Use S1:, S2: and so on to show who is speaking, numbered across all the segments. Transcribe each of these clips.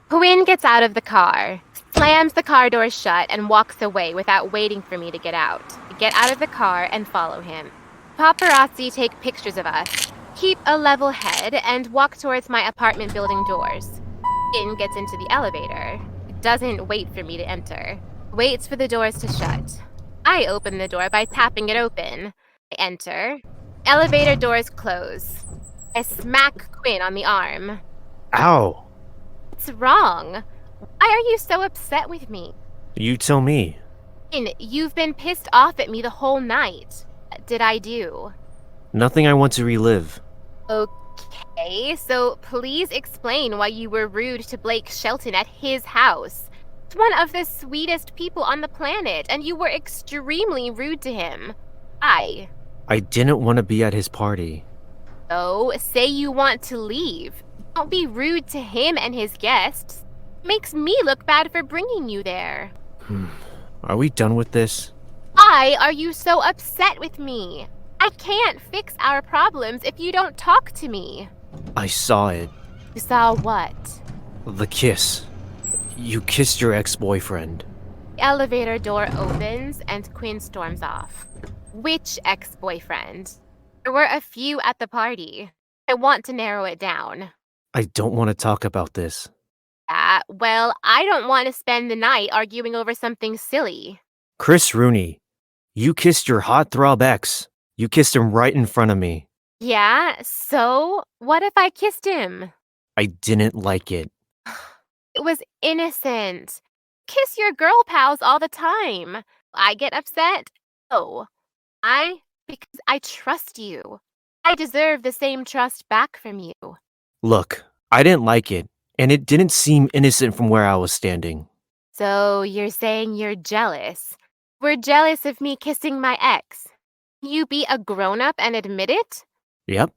S1: Quinn gets out of the car, slams the car door shut, and walks away without waiting for me to get out. I get out of the car and follow him. Paparazzi take pictures of us, keep a level head, and walk towards my apartment building doors. Quinn gets into the elevator. Doesn't wait for me to enter. Waits for the doors to shut. I open the door by tapping it open. I enter. Elevator doors close. I smack Quinn on the arm.
S2: Ow!
S1: What's wrong? Why are you so upset with me?
S2: You tell me.
S1: Quinn, you've been pissed off at me the whole night. What did I do?
S2: Nothing I want to relive.
S1: Okay, so please explain why you were rude to Blake Shelton at his house. He's one of the sweetest people on the planet, and you were extremely rude to him. I
S2: didn't want to be at his party.
S1: So, say you want to leave. Don't be rude to him and his guests. Makes me look bad for bringing you there.
S2: Are we done with this?
S1: Why are you so upset with me? I can't fix our problems if you don't talk to me.
S2: I saw it.
S1: You saw what?
S2: The kiss. You kissed your ex-boyfriend.
S1: The elevator door opens and Quinn storms off. Which ex-boyfriend? There were a few at the party. I want to narrow it down.
S2: I don't want to talk about this.
S1: Well, I don't want to spend the night arguing over something silly.
S2: Chris Rooney, you kissed your hot throb ex. You kissed him right in front of me.
S1: Yeah, so what if I kissed him?
S2: I didn't like it.
S1: It was innocent. Kiss your girl pals all the time. I get upset. Oh, because I trust you. I deserve the same trust back from you.
S2: Look, I didn't like it, and it didn't seem innocent from where I was standing.
S1: So you're saying you're jealous? We're jealous of me kissing my ex. You be a grown-up and admit it?
S2: Yep,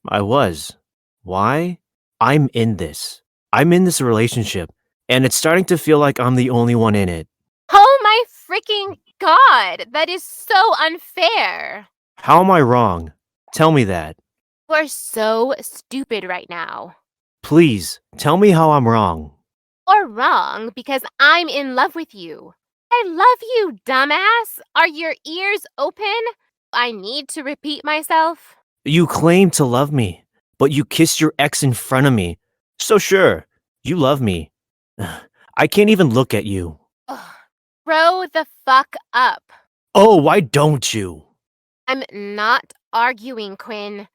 S2: I was. Why? I'm in this. I'm in this relationship, and it's starting to feel like I'm the only one in it.
S1: Oh my freaking God! That is so unfair!
S2: How am I wrong? Tell me that.
S1: You are so stupid right now.
S2: Please, tell me how I'm wrong.
S1: You're wrong because I'm in love with you. I love you, dumbass! Are your ears open? I need to repeat myself.
S2: You claim to love me, but you kissed your ex in front of me. So sure, you love me. I can't even look at you.
S1: Ugh. Grow the fuck up.
S2: Oh, why don't you?
S1: I'm not arguing, Quinn.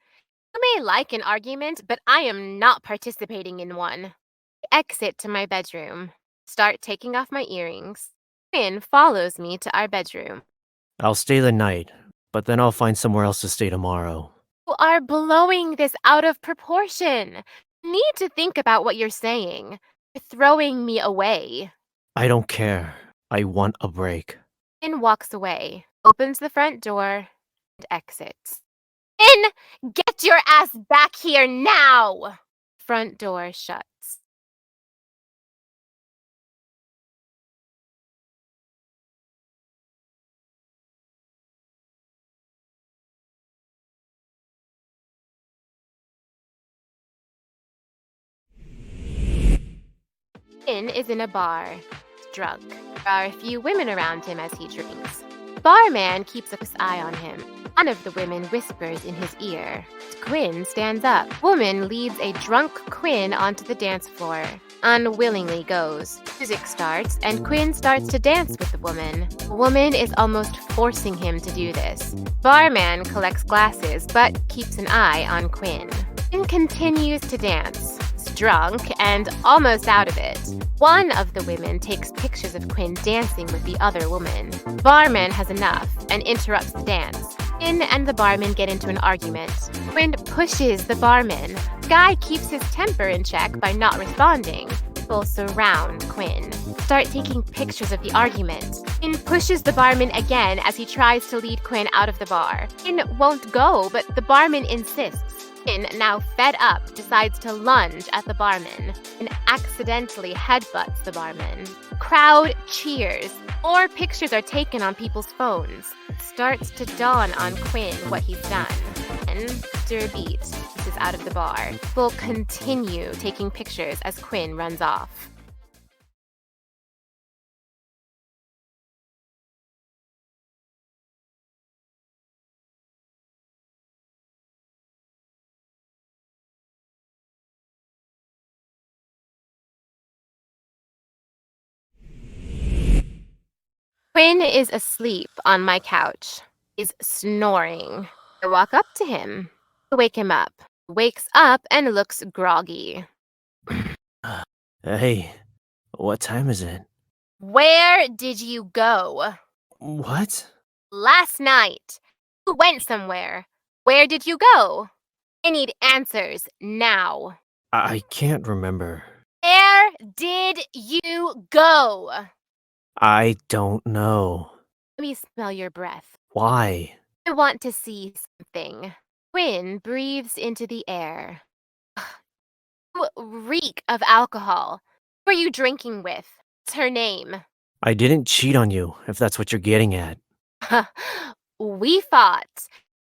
S1: You may like an argument, but I am not participating in one. I exit to my bedroom. Start taking off my earrings. Quinn follows me to our bedroom.
S2: I'll stay the night, but then I'll find somewhere else to stay tomorrow.
S1: You are blowing this out of proportion. You need to think about what you're saying. You're throwing me away.
S2: I don't care. I want a break.
S1: Quinn walks away, opens the front door, and exits. Quinn, get your ass back here now! Front door shuts. Quinn is in a bar, drunk. There are a few women around him as he drinks. The barman keeps a close eye on him. One of the women whispers in his ear. Quinn stands up. Woman leads a drunk Quinn onto the dance floor. Unwillingly goes. Music starts, and Quinn starts to dance with the woman. The woman is almost forcing him to do this. Barman collects glasses, but keeps an eye on Quinn. Quinn continues to dance. Drunk and almost out of it. One of the women takes pictures of Quinn dancing with the other woman. Barman has enough and interrupts the dance. Quinn and the barman get into an argument. Quinn pushes the barman. Guy keeps his temper in check by not responding. People surround Quinn. Start taking pictures of the argument. Quinn pushes the barman again as he tries to lead Quinn out of the bar. Quinn won't go, but the barman insists. Quinn, now fed up, decides to lunge at the barman and accidentally headbutts the barman. Crowd cheers. More pictures are taken on people's phones. It starts to dawn on Quinn what he's done. And after a beat, he's out of the bar. People continue taking pictures as Quinn runs off. Quinn is asleep on my couch. He's snoring. I walk up to him. I wake him up. Wakes up and looks groggy.
S2: Hey, what time is it?
S1: Where did you go?
S2: What?
S1: Last night. You went somewhere. Where did you go? I need answers now.
S2: I can't remember.
S1: Where did you go?
S2: I don't know.
S1: Let me smell your breath.
S2: Why?
S1: I want to see something. Quinn breathes into the air. You reek of alcohol. Who are you drinking with? What's her name?
S2: I didn't cheat on you, if that's what you're getting at.
S1: We fought.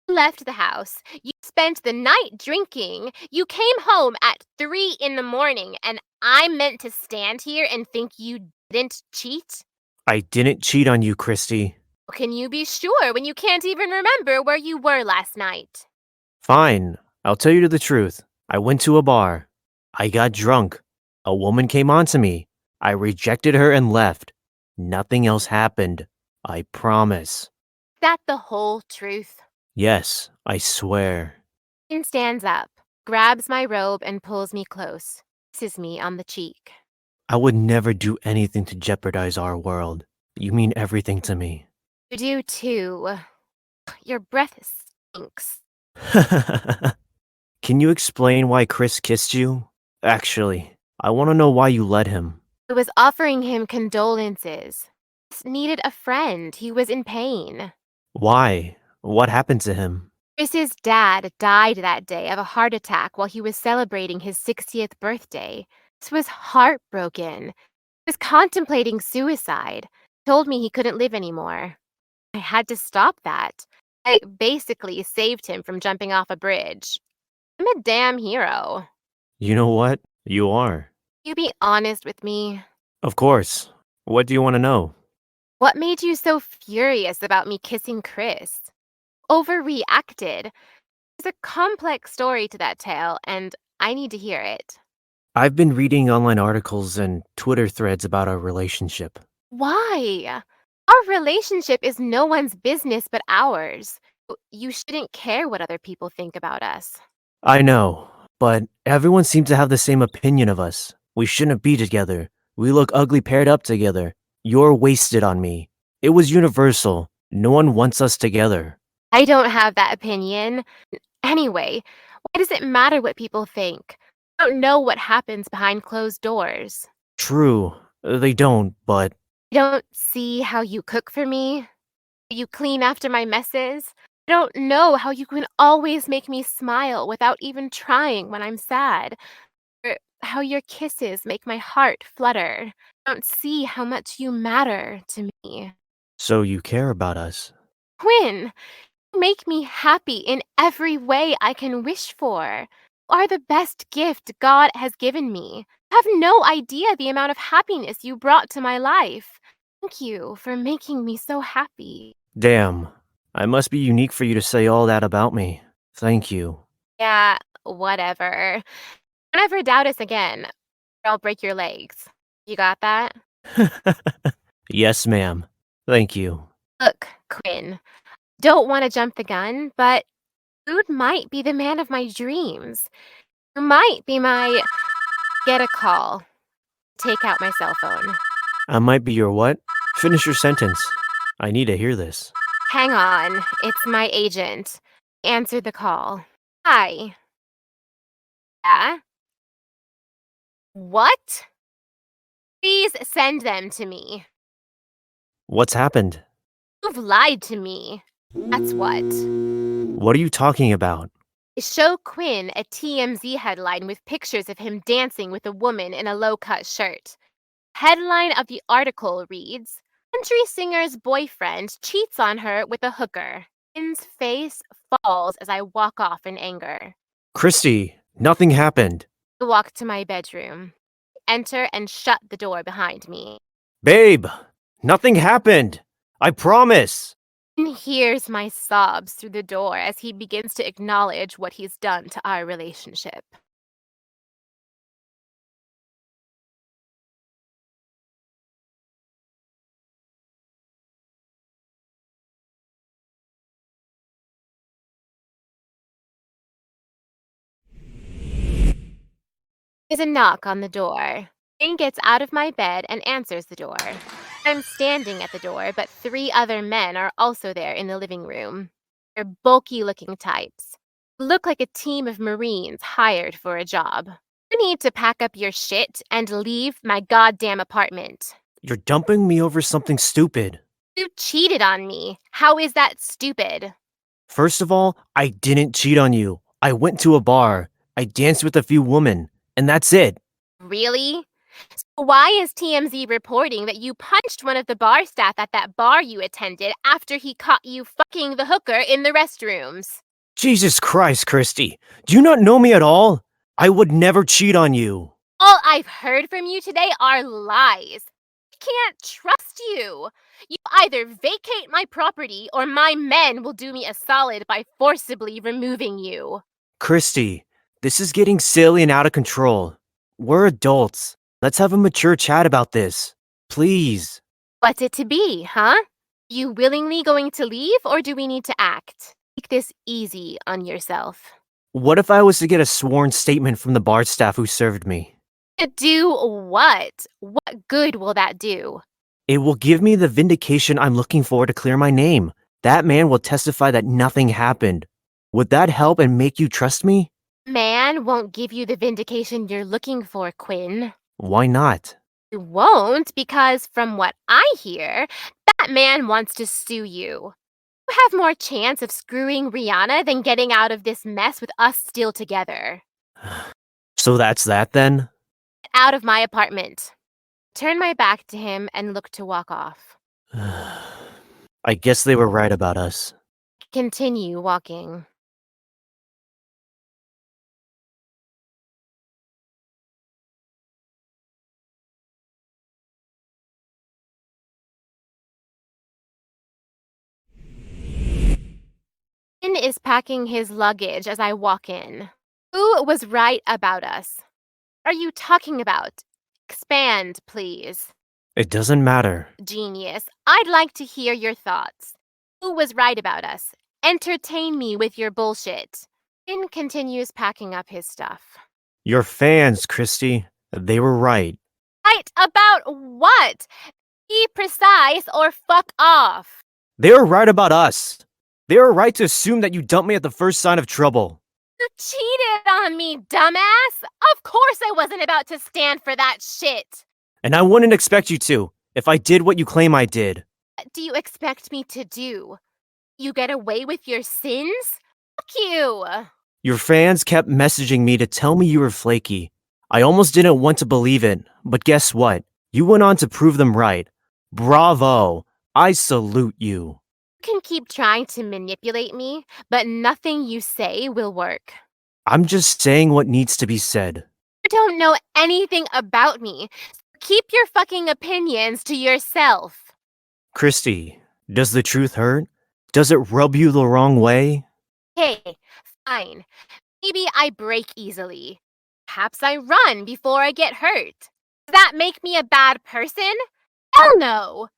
S1: You left the house. You spent the night drinking. You came home at 3 in the morning, and I'm meant to stand here and think you didn't cheat?
S2: I didn't cheat on you, Christy.
S1: Can you be sure when you can't even remember where you were last night?
S2: Fine, I'll tell you the truth. I went to a bar. I got drunk. A woman came on to me. I rejected her and left. Nothing else happened. I promise.
S1: That the whole truth?
S2: Yes, I swear.
S1: Quinn stands up, grabs my robe, and pulls me close, kisses me on the cheek.
S2: I would never do anything to jeopardize our world. You mean everything to me.
S1: You do too. Your breath stinks.
S2: Can you explain why Chris kissed you? Actually, I want to know why you let him.
S1: I was offering him condolences. Just needed a friend. He was in pain.
S2: Why? What happened to him?
S1: Chris's dad died that day of a heart attack while he was celebrating his 60th birthday. This was heartbroken. He was contemplating suicide. Told me he couldn't live anymore. I had to stop that. I basically saved him from jumping off a bridge. I'm a damn hero.
S2: You know what? You are.
S1: You be honest with me.
S2: Of course. What do you want to know?
S1: What made you so furious about me kissing Chris? Overreacted. There's a complex story to that tale, and I need to hear it.
S2: I've been reading online articles and Twitter threads about our relationship.
S1: Why? Our relationship is no one's business but ours. You shouldn't care what other people think about us.
S2: I know, but everyone seems to have the same opinion of us. We shouldn't be together. We look ugly paired up together. You're wasted on me. It was universal. No one wants us together.
S1: I don't have that opinion. Anyway, why does it matter what people think? I don't know what happens behind closed doors.
S2: True, they don't, but
S1: You don't see how you cook for me? You clean after my messes? I don't know how you can always make me smile without even trying when I'm sad. Or how your kisses make my heart flutter. I don't see how much you matter to me.
S2: so you care about us.
S1: Quinn, you make me happy in every way I can wish for. You are the best gift God has given me. I have no idea the amount of happiness you brought to my life. Thank you for making me so happy.
S2: Damn, I must be unique for you to say all that about me. Thank you.
S1: Yeah, whatever. Don't ever doubt us again, or I'll break your legs. You got that?
S2: Yes, ma'am. Thank you.
S1: Look, Quinn, don't want to jump the gun, but Food might be the man of my dreams. You might be my... Get a call. Take out my cell phone.
S2: I might be your what? Finish your sentence. I need to hear this.
S1: Hang on, it's my agent. Answer the call. Hi. Yeah? What? Please send them to me.
S2: What's happened?
S1: You've lied to me. That's what.
S2: What are you talking about?
S1: Show Quinn a TMZ headline with pictures of him dancing with a woman in a low-cut shirt. Headline of the article reads, Country singer's boyfriend cheats on her with a hooker. Quinn's face falls as I walk off in anger.
S2: Christy, nothing happened.
S1: I walk to my bedroom. Enter and shut the door behind me.
S2: Babe, nothing happened. I promise.
S1: Quinn hears my sobs through the door as he begins to acknowledge what he's done to our relationship. There's a knock on the door. Quinn gets out of my bed and answers the door. I'm standing at the door, but 3 other men are also there in the living room. They're bulky-looking types. Look like a team of Marines hired for a job. You need to pack up your shit and leave my goddamn apartment.
S2: You're dumping me over something stupid.
S1: You cheated on me. How is that stupid?
S2: First of all, I didn't cheat on you. I went to a bar. I danced with a few women. And that's it.
S1: Really? So why is TMZ reporting that you punched one of the bar staff at that bar you attended after he caught you fucking the hooker in the restrooms?
S2: Jesus Christ, Christy. Do you not know me at all? I would never cheat on you.
S1: All I've heard from you today are lies. I can't trust you. You either vacate my property or my men will do me a solid by forcibly removing you.
S2: Christy, this is getting silly and out of control. We're adults. Let's have a mature chat about this. Please.
S1: What's it to be, huh? You willingly going to leave or do we need to act? Take this easy on yourself.
S2: What if I was to get a sworn statement from the bar staff who served me?
S1: To do what? What good will that do?
S2: It will give me the vindication I'm looking for to clear my name. That man will testify that nothing happened. Would that help and make you trust me?
S1: Man won't give you the vindication you're looking for, Quinn.
S2: Why not?
S1: You won't because, from what I hear, that man wants to sue you. You have more chance of screwing Rihanna than getting out of this mess with us still together.
S2: So that's that then?
S1: Get out of my apartment. Turn my back to him and look to walk off.
S2: I guess they were right about us.
S1: Continue walking. Finn is packing his luggage as I walk in. Who was right about us? Are you talking about? Expand, please.
S2: It doesn't matter.
S1: Genius. I'd like to hear your thoughts. Who was right about us? Entertain me with your bullshit. Finn continues packing up his stuff.
S2: Your fans, Christy. They were right.
S1: Right about what? Be precise or fuck off.
S2: They were right about us. They were right to assume that you dumped me at the first sign of trouble.
S1: You cheated on me, dumbass. Of course I wasn't about to stand for that shit.
S2: And I wouldn't expect you to, if I did what you claim I did.
S1: What do you expect me to do? You get away with your sins? Fuck you.
S2: Your fans kept messaging me to tell me you were flaky. I almost didn't want to believe it, but guess what? You went on to prove them right. Bravo. I salute you.
S1: You can keep trying to manipulate me, but nothing you say will work.
S2: I'm just saying what needs to be said.
S1: You don't know anything about me. So keep your fucking opinions to yourself.
S2: Christy, does the truth hurt? Does it rub you the wrong way?
S1: Hey, fine. Maybe I break easily. Perhaps I run before I get hurt. Does that make me a bad person? Hell no!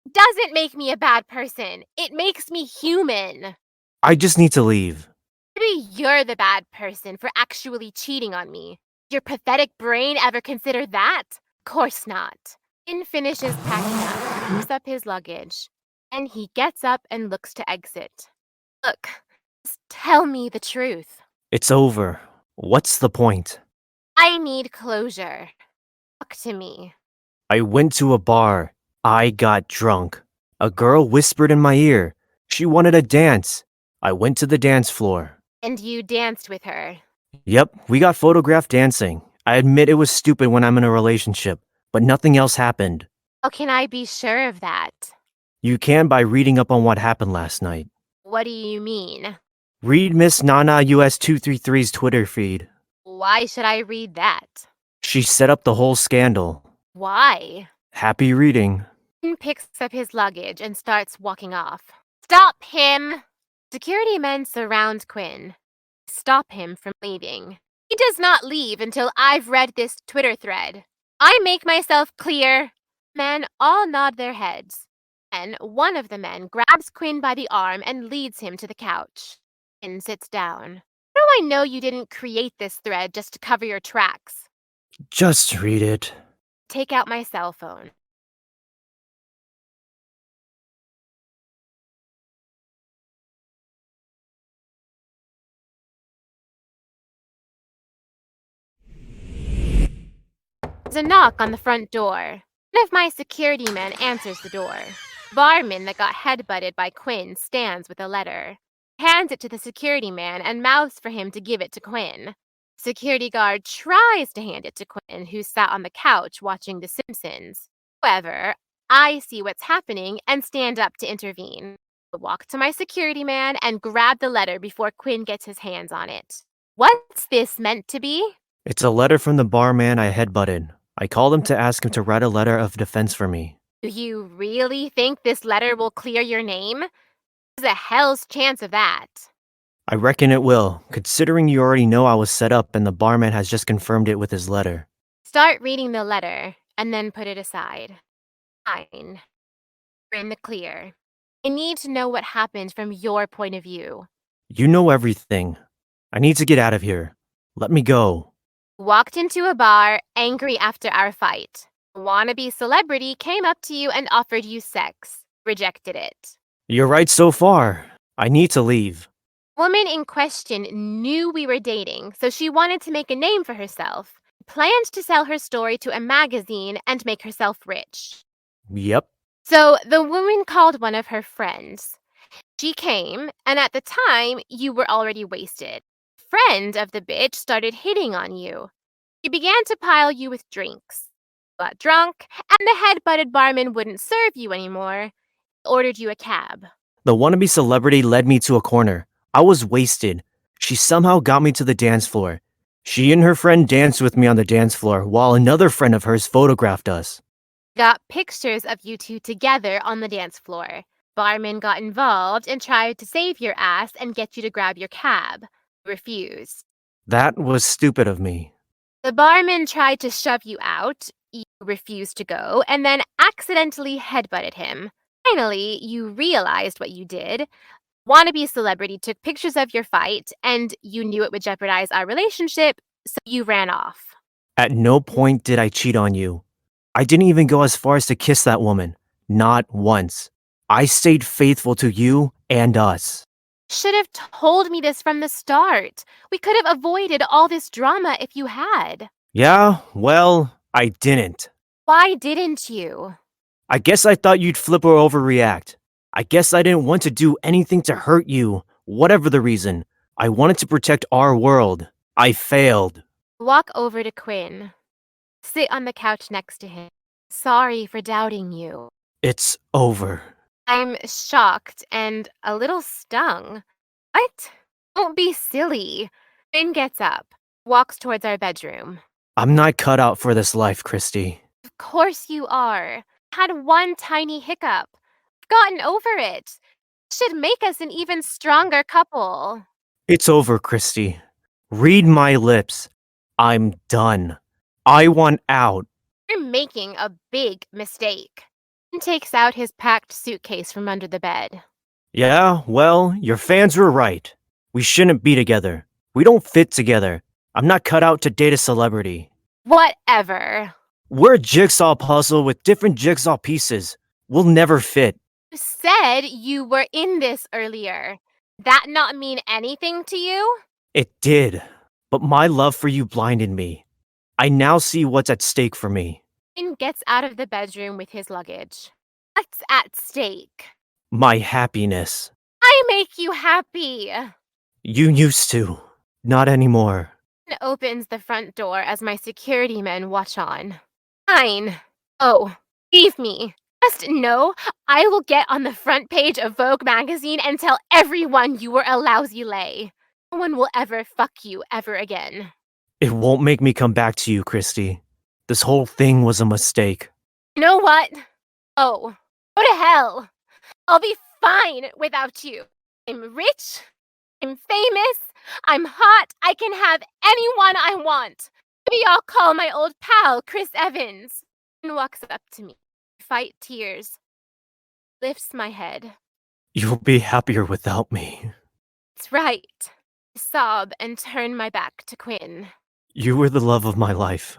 S1: It doesn't make me a bad person. It makes me human.
S2: I just need to leave.
S1: Maybe you're the bad person for actually cheating on me. Did your pathetic brain ever consider that? Of course not. Finn finishes packing up, picks up his luggage, and he gets up and looks to exit. Look, just tell me the truth.
S2: It's over. What's the point?
S1: I need closure. Talk to me.
S2: I went to a bar. I got drunk. A girl whispered in my ear. She wanted to dance. I went to the dance floor.
S1: And you danced with her.
S2: Yep, we got photographed dancing. I admit it was stupid when I'm in a relationship, but nothing else happened.
S1: How can I be sure of that?
S2: You can by reading up on what happened last night.
S1: What do you mean?
S2: Read Miss Nana US 233's Twitter feed.
S1: Why should I read that?
S2: She set up the whole scandal.
S1: Why?
S2: Happy reading.
S1: Finn picks up his luggage and starts walking off. Stop him! Security men surround Quinn. Stop him from leaving. He does not leave until I've read this Twitter thread. I make myself clear. Men all nod their heads. Then one of the men grabs Quinn by the arm and leads him to the couch. Quinn sits down. How do I know you didn't create this thread just to cover your tracks?
S2: Just read it.
S1: Take out my cell phone. There's a knock on the front door. One of my security men answers the door. Barman that got headbutted by Quinn stands with a letter, hands it to the security man, and mouths for him to give it to Quinn. Security guard tries to hand it to Quinn, who sat on the couch watching The Simpsons. However, I see what's happening and stand up to intervene. I walk to my security man and grab the letter before Quinn gets his hands on it. What's this meant to be?
S2: It's a letter from the barman I headbutted. I called him to ask him to write a letter of defense for me.
S1: Do you really think this letter will clear your name? There's a hell's chance of that.
S2: I reckon it will, considering you already know I was set up and the barman has just confirmed it with his letter.
S1: Start reading the letter, and then put it aside. Fine. We're in the clear. I need to know what happened from your point of view.
S2: You know everything. I need to get out of here. Let me go.
S1: Walked into a bar, angry after our fight. A wannabe celebrity came up to you and offered you sex. Rejected it.
S2: You're right so far. I need to leave.
S1: Woman in question knew we were dating, so she wanted to make a name for herself. Planned to sell her story to a magazine and make herself rich.
S2: Yep.
S1: So the woman called one of her friends. She came, and at the time, you were already wasted. Friend of the bitch started hitting on you. She began to pile you with drinks. Got drunk, and the head-butted barman wouldn't serve you anymore. Ordered you a cab.
S2: The wannabe celebrity led me to a corner. I was wasted. She somehow got me to the dance floor. She and her friend danced with me on the dance floor while another friend of hers photographed us.
S1: Got pictures of you two together on the dance floor. Barman got involved and tried to save your ass and get you to grab your cab. Refused.
S2: That was stupid of me.
S1: The barman tried to shove you out. You refused to go and then accidentally headbutted him. Finally, you realized what you did. Wannabe celebrity took pictures of your fight, and you knew it would jeopardize our relationship, so you ran off.
S2: At no point did I cheat on you. I didn't even go as far as to kiss that woman. Not once. I stayed faithful to you and us.
S1: Should have told me this from the start. We could have avoided all this drama if you had.
S2: Yeah, well, I didn't.
S1: Why didn't you?
S2: I guess I thought you'd flip or overreact. I guess I didn't want to do anything to hurt you, whatever the reason. I wanted to protect our world. I failed.
S1: Walk over to Quinn. Sit on the couch next to him. Sorry for doubting you.
S2: It's over.
S1: I'm shocked and a little stung. What? Don't be silly. Quinn gets up, walks towards our bedroom.
S2: I'm not cut out for this life, Christy.
S1: Of course you are. Had one tiny hiccup. Gotten over it. Should make us an even stronger couple.
S2: It's over, Christy. Read my lips. I'm done. I want out.
S1: You're making a big mistake. He takes out his packed suitcase from under the bed.
S2: Yeah, well, your fans were right. We shouldn't be together. We don't fit together. I'm not cut out to date a celebrity.
S1: Whatever.
S2: We're a jigsaw puzzle with different jigsaw pieces. We'll never fit.
S1: You said you were in this earlier. That not mean anything to you?
S2: It did, but my love for you blinded me. I now see what's at stake for me.
S1: Finn gets out of the bedroom with his luggage. What's at stake?
S2: My happiness.
S1: I make you happy.
S2: You used to. Not anymore.
S1: Finn opens the front door as my security men watch on. Fine. Oh, leave me. Just know I will get on the front page of Vogue magazine and tell everyone you were a lousy lay. No one will ever fuck you ever again.
S2: It won't make me come back to you, Christy. This whole thing was a mistake.
S1: You know what? Oh, go to hell. I'll be fine without you. I'm rich. I'm famous. I'm hot. I can have anyone I want. Maybe I'll call my old pal, Chris Evans. And walks up to me. Fight tears. Lifts my head.
S2: You'll be happier without me.
S1: It's right. I sob and turn my back to Quinn.
S2: You were the love of my life.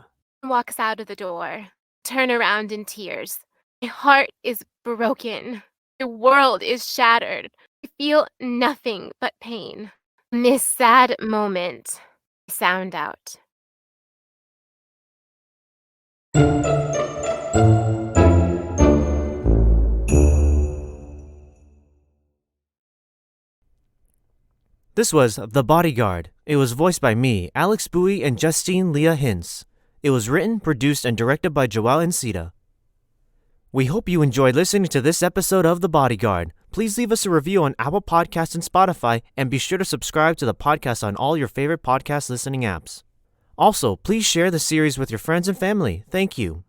S1: walks out of the door. Turn around in tears. My heart is broken. My world is shattered. I feel nothing but pain. In this sad moment, I sound out.
S2: This was The Bodyguard. It was voiced by me, Alex Bowie, and Justine Leah Hince. It was written, produced, and directed by Joao Nsita. We hope you enjoyed listening to this episode of The Bodyguard. Please leave us a review on Apple Podcasts and Spotify, and be sure to subscribe to the podcast on all your favorite podcast listening apps. Also, please share the series with your friends and family. Thank you.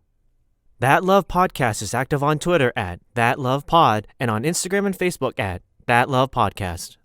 S2: That Love Podcast is active on Twitter at ThatLovePod and on Instagram and Facebook at ThatLovePodcast.